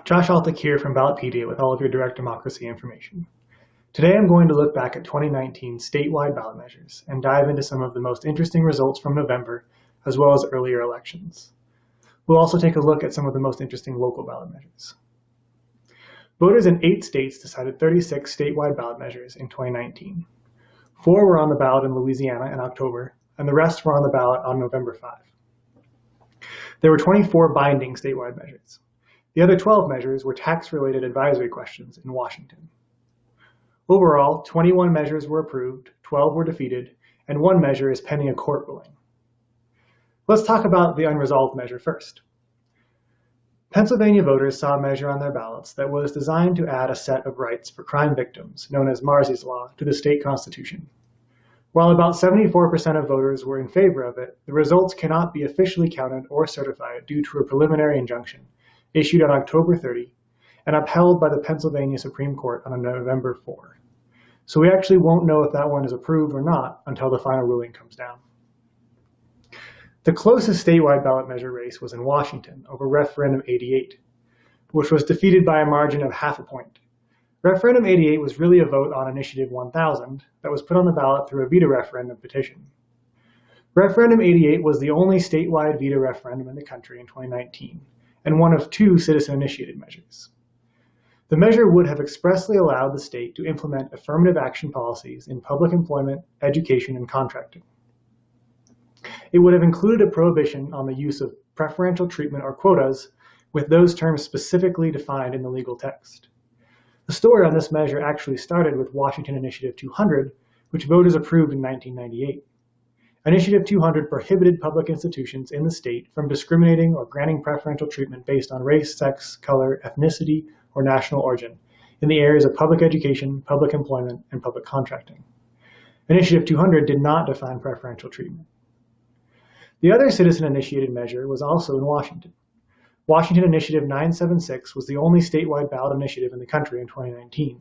Josh Altic here from Ballotpedia with all of your direct democracy information. Today I'm going to look back at 2019 statewide ballot measures and dive into some of the most interesting results from November, as well as earlier elections. We'll also take a look at some of the most interesting local ballot measures. Voters in 8 states decided 36 statewide ballot measures in 2019. 4 were on the ballot in Louisiana in October, and the rest were on the ballot on November 5. There were 24 binding statewide measures. The other 12 measures were tax-related advisory questions in Washington. Overall, 21 measures were approved, 12 were defeated, and 1 measure is pending a court ruling. Let's talk about the unresolved measure first. Pennsylvania voters saw a measure on their ballots that was designed to add a set of rights for crime victims, known as Marsy's Law, to the state constitution. While about 74% of voters were in favor of it, the results cannot be officially counted or certified due to a preliminary injunction issued on October 30 and upheld by the Pennsylvania Supreme Court on November 4. So we actually won't know if that one is approved or not until the final ruling comes down. The closest statewide ballot measure race was in Washington over Referendum 88, which was defeated by a margin of half a point. Referendum 88 was really a vote on Initiative 1000 that was put on the ballot through a veto referendum petition. Referendum 88 was the only statewide veto referendum in the country in 2019, and one of 2 citizen-initiated measures. The measure would have expressly allowed the state to implement affirmative action policies in public employment, education, and contracting. It would have included a prohibition on the use of preferential treatment or quotas, with those terms specifically defined in the legal text. The story on this measure actually started with Washington Initiative 200, which voters approved in 1998. Initiative 200 prohibited public institutions in the state from discriminating or granting preferential treatment based on race, sex, color, ethnicity, or national origin in the areas of public education, public employment, and public contracting. Initiative 200 did not define preferential treatment. The other citizen-initiated measure was also in Washington. Washington Initiative 976 was the only statewide ballot initiative in the country in 2019,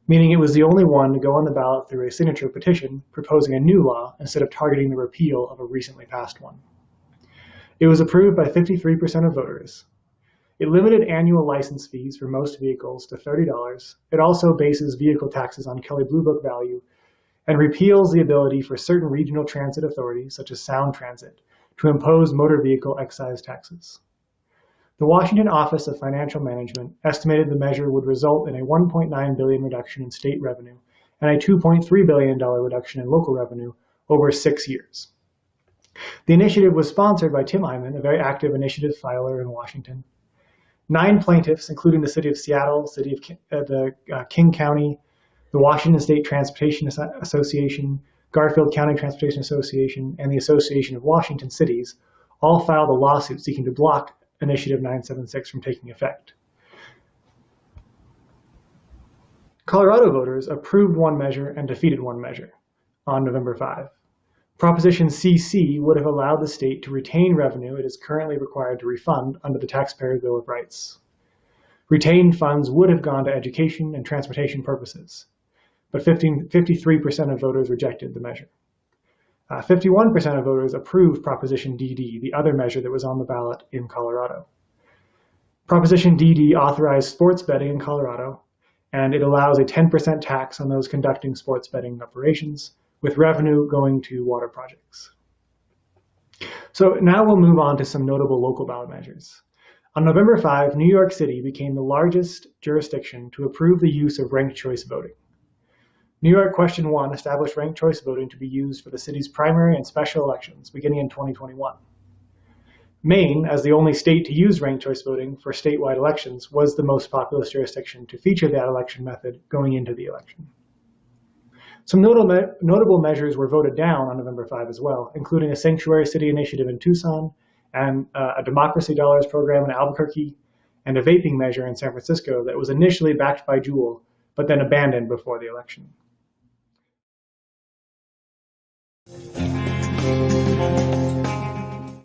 meaning it was the only one to go on the ballot through a signature petition proposing a new law instead of targeting the repeal of a recently passed one. It was approved by 53% of voters. It limited annual license fees for most vehicles to $30. It also bases vehicle taxes on Kelley Blue Book value and repeals the ability for certain regional transit authorities, such as Sound Transit, to impose motor vehicle excise taxes. The Washington Office of Financial Management estimated the measure would result in a $1.9 billion reduction in state revenue and a $2.3 billion reduction in local revenue over 6 years. The initiative was sponsored by Tim Eyman, a very active initiative filer in Washington. 9 plaintiffs, including the City of Seattle, King County, the Washington State Transportation Association, Garfield County Transportation Association, and the Association of Washington Cities, all filed a lawsuit seeking to block Initiative 976 from taking effect. Colorado voters approved 1 measure and defeated 1 measure on November 5. Proposition CC would have allowed the state to retain revenue it is currently required to refund under the Taxpayer Bill of Rights. Retained funds would have gone to education and transportation purposes, but 53% of voters rejected the measure. 51% of voters approved Proposition DD, the other measure that was on the ballot in Colorado. Proposition DD authorized sports betting in Colorado, and it allows a 10% tax on those conducting sports betting operations, with revenue going to water projects. So now we'll move on to some notable local ballot measures. On November 5, New York City became the largest jurisdiction to approve the use of ranked choice voting. New York Question 1 established ranked choice voting to be used for the city's primary and special elections beginning in 2021. Maine, as the only state to use ranked choice voting for statewide elections, was the most populous jurisdiction to feature that election method going into the election. Some notable measures were voted down on November 5 as well, including a sanctuary city initiative in Tucson, and a Democracy Dollars program in Albuquerque, and a vaping measure in San Francisco that was initially backed by Juul, but then abandoned before the election.